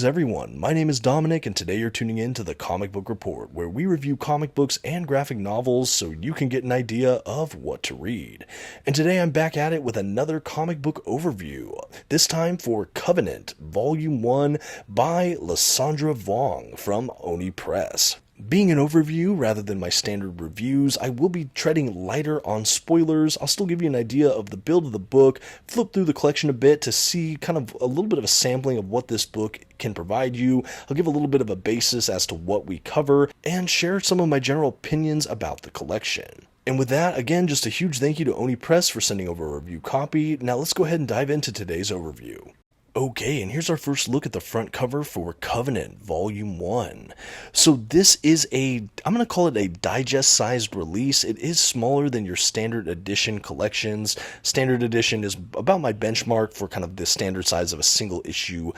Greetings everyone, my name is Dominic and today you're tuning in to the Comic Book Report, where we review comic books and graphic novels so you can get an idea of what to read. And today I'm back at it with another comic book overview, this time for Covenant, Volume 1 by LySandra Vuong from Oni Press. Being an overview rather than my standard reviews, I will be treading lighter on spoilers. I'll still give you an idea of the build of the book, flip through the collection a bit to see kind of a little bit of a sampling of what this book can provide you. I'll give a little bit of a basis as to what we cover, and share some of my general opinions about the collection. And with that, again, just a huge thank you to Oni Press for sending over a review copy. Now let's go ahead and dive into today's overview. Okay, and here's our first look at the front cover for Covenant, Volume 1. So this is I'm going to call it a digest-sized release. It is smaller than your standard edition collections. Standard edition is about my benchmark for kind of the standard size of a single issue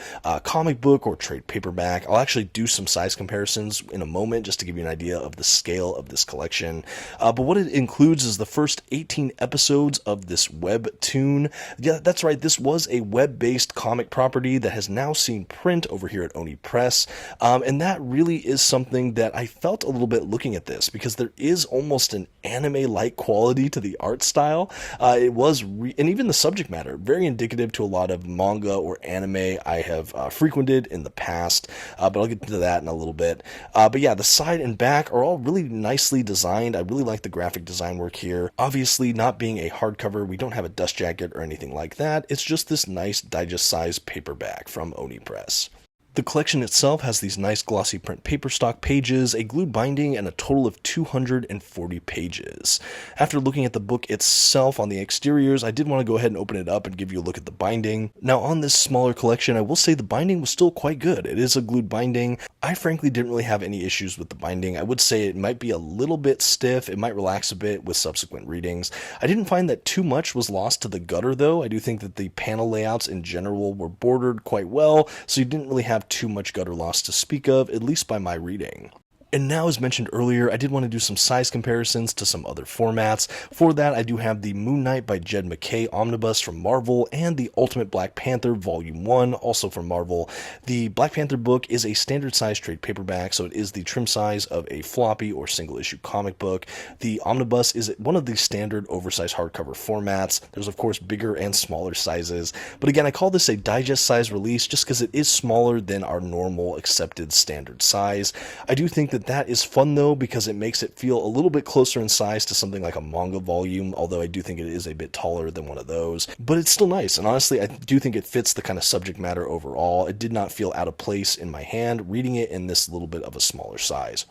comic book or trade paperback. I'll actually do some size comparisons in a moment just to give you an idea of the scale of this collection. But what it includes is the first 18 episodes of this webtoon. Yeah, that's right, this was a web-based comic property that has now seen print over here at Oni Press, and that really is something that I felt a little bit looking at this, because there is almost an anime-like quality to the art style. It was, and even the subject matter, very indicative to a lot of manga or anime I have frequented in the past, but I'll get into that in a little bit. But yeah, the side and back are all really nicely designed. I really like the graphic design work here. Obviously, not being a hardcover, we don't have a dust jacket or anything like that. It's just this nice digest-sized paperback from Oni Press. The collection itself has these nice glossy print paper stock pages, a glued binding, and a total of 240 pages. After looking at the book itself on the exteriors, I did want to go ahead and open it up and give you a look at the binding. Now on this smaller collection, I will say the binding was still quite good. It is a glued binding. I frankly didn't really have any issues with the binding. I would say it might be a little bit stiff. It might relax a bit with subsequent readings. I didn't find that too much was lost to the gutter though. I do think that the panel layouts in general were bordered quite well, so you didn't really have too much gutter loss to speak of, at least by my reading. And now, as mentioned earlier, I did want to do some size comparisons to some other formats. For that, I do have the Moon Knight by Jed MacKay Omnibus from Marvel and the Ultimate Black Panther Volume 1, also from Marvel. The Black Panther book is a standard size trade paperback, so it is the trim size of a floppy or single issue comic book. The Omnibus is one of the standard oversized hardcover formats. There's of course bigger and smaller sizes, but again, I call this a digest size release just because it is smaller than our normal accepted standard size. I do think that is fun though, because it makes it feel a little bit closer in size to something like a manga volume, although I do think it is a bit taller than one of those. But it's still nice, and honestly I do think it fits the kind of subject matter overall. It did not feel out of place in my hand reading it in this little bit of a smaller size.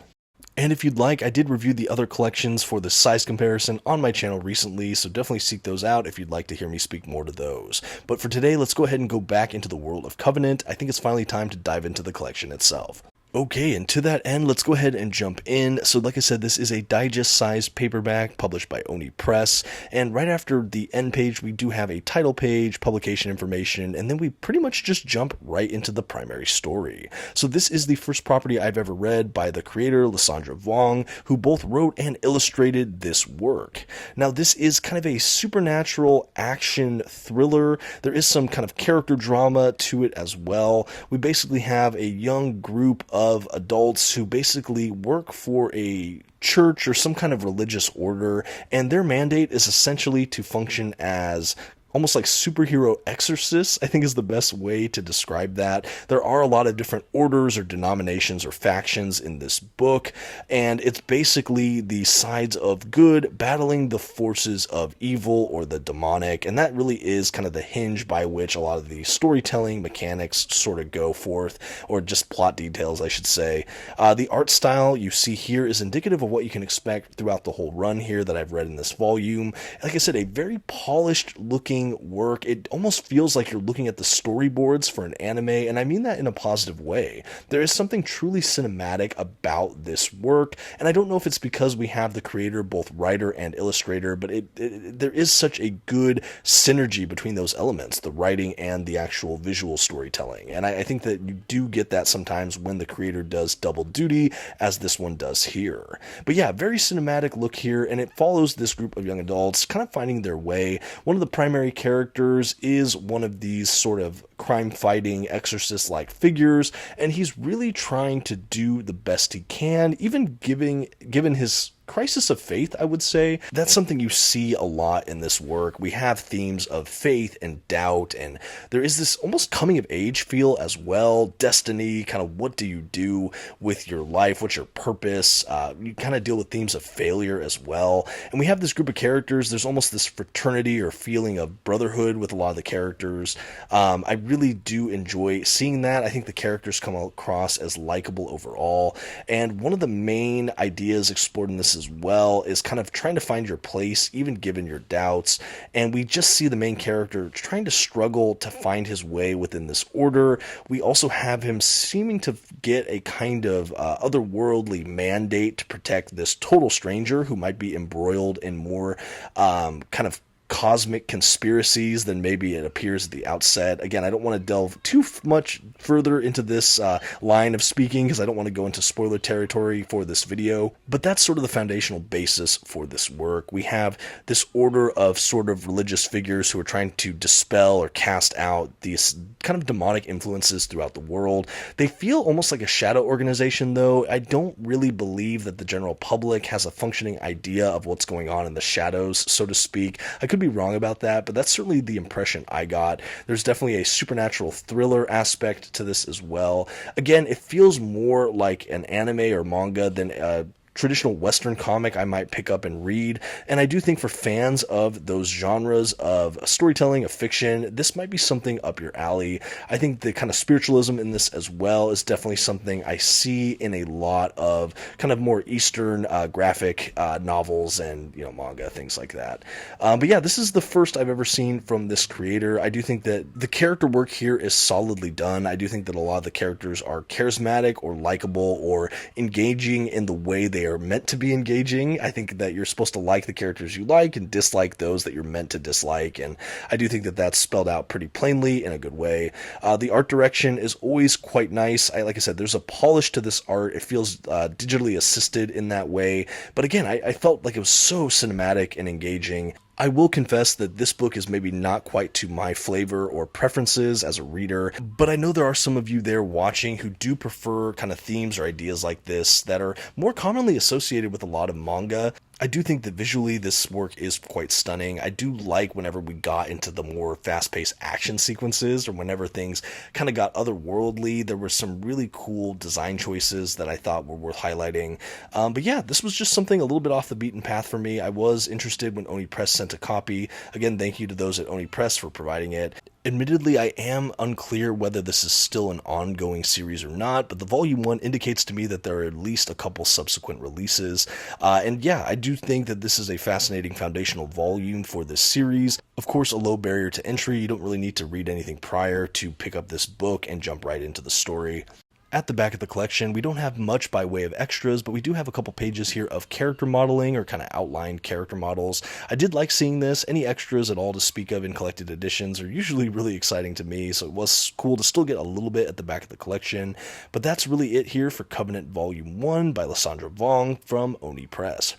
And if you'd like, I did review the other collections for the size comparison on my channel recently, so definitely seek those out if you'd like to hear me speak more to those. But for today, let's go ahead and go back into the world of Covenant. I think it's finally time to dive into the collection itself. Okay, and to that end, let's go ahead and jump in. So like I said, this is a digest-sized paperback published by Oni Press, and right after the end page, we do have a title page, publication information, and then we pretty much just jump right into the primary story. So this is the first property I've ever read by the creator, LySandra Vuong, who both wrote and illustrated this work. Now, this is kind of a supernatural action thriller. There is some kind of character drama to it as well. We basically have a young group of adults who basically work for a church or some kind of religious order, and their mandate is essentially to function as almost like superhero exorcists, I think is the best way to describe that. There are a lot of different orders or denominations or factions in this book, and it's basically the sides of good battling the forces of evil or the demonic, and that really is kind of the hinge by which a lot of the storytelling mechanics sort of go forth, or just plot details, I should say. The art style you see here is indicative of what you can expect throughout the whole run here that I've read in this volume. Like I said, a very polished looking work. It almost feels like you're looking at the storyboards for an anime, and I mean that in a positive way. There is something truly cinematic about this work, and I don't know if it's because we have the creator, both writer and illustrator, but there is such a good synergy between those elements, the writing and the actual visual storytelling, and I think that you do get that sometimes when the creator does double duty, as this one does here. But yeah, very cinematic look here, and it follows this group of young adults kind of finding their way. One of the primary characters is one of these sort of crime-fighting exorcist-like figures, and he's really trying to do the best he can, even given his crisis of faith, I would say. That's something you see a lot in this work. We have themes of faith and doubt, and there is this almost coming of age feel as well. Destiny, kind of what do you do with your life? What's your purpose? You kind of deal with themes of failure as well. And we have this group of characters. There's almost this fraternity or feeling of brotherhood with a lot of the characters. I really do enjoy seeing that. I think the characters come across as likable overall. And one of the main ideas explored in this as well is kind of trying to find your place, even given your doubts. And we just see the main character trying to struggle to find his way within this order. We also have him seeming to get a kind of otherworldly mandate to protect this total stranger who might be embroiled in more kind of cosmic conspiracies than maybe it appears at the outset. Again, I don't want to delve too much further into this line of speaking because I don't want to go into spoiler territory for this video, but that's sort of the foundational basis for this work. We have this order of sort of religious figures who are trying to dispel or cast out these kind of demonic influences throughout the world. They feel almost like a shadow organization, though. I don't really believe that the general public has a functioning idea of what's going on in the shadows, so to speak. I could be wrong about that, but that's certainly the impression I got. There's definitely a supernatural thriller aspect to this as well. Again, it feels more like an anime or manga than a traditional Western comic I might pick up and read, and I do think for fans of those genres of storytelling, of fiction, this might be something up your alley. I think the kind of spiritualism in this as well is definitely something I see in a lot of kind of more Eastern graphic novels and manga, things like that. But yeah, this is the first I've ever seen from this creator. I do think that the character work here is solidly done. I do think that a lot of the characters are charismatic or likable or engaging in the way they are meant to be engaging. I think that you're supposed to like the characters you like and dislike those that you're meant to dislike, and I do think that that's spelled out pretty plainly in a good way. The art direction is always quite nice. Like I said, there's a polish to this art. It feels digitally assisted in that way, but again, I felt like it was so cinematic and engaging. I will confess that this book is maybe not quite to my flavor or preferences as a reader, but I know there are some of you there watching who do prefer kind of themes or ideas like this that are more commonly associated with a lot of manga. I do think that visually this work is quite stunning. I do like whenever we got into the more fast-paced action sequences or whenever things kind of got otherworldly. There were some really cool design choices that I thought were worth highlighting. But yeah, this was just something a little bit off the beaten path for me. I was interested when Oni Press sent a copy. Again, thank you to those at Oni Press for providing it. Admittedly, I am unclear whether this is still an ongoing series or not, but the Volume 1 indicates to me that there are at least a couple subsequent releases. And yeah, I do think that this is a fascinating foundational volume for this series. Of course, a low barrier to entry. You don't really need to read anything prior to pick up this book and jump right into the story. At the back of the collection, we don't have much by way of extras, but we do have a couple pages here of character modeling or kind of outlined character models. I did like seeing this. Any extras at all to speak of in collected editions are usually really exciting to me, so it was cool to still get a little bit at the back of the collection. But that's really it here for Covenant Volume 1 by LySandra Vuong from Oni Press.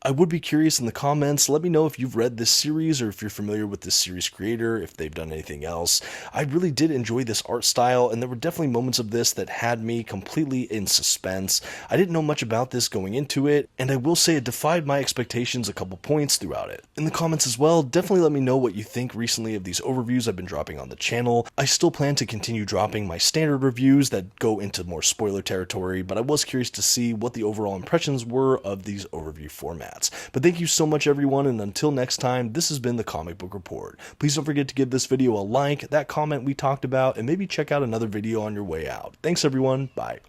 I would be curious in the comments. Let me know if you've read this series or if you're familiar with this series creator, if they've done anything else. I really did enjoy this art style, and there were definitely moments of this that had me completely in suspense. I didn't know much about this going into it, and I will say it defied my expectations a couple points throughout it. In the comments as well, definitely let me know what you think recently of these overviews I've been dropping on the channel. I still plan to continue dropping my standard reviews that go into more spoiler territory, but I was curious to see what the overall impressions were of these overview formats. But thank you so much, everyone, and until next time, this has been the Comic Book Report. Please don't forget to give this video a like, that comment we talked about, and maybe check out another video on your way out. Thanks, everyone. Bye.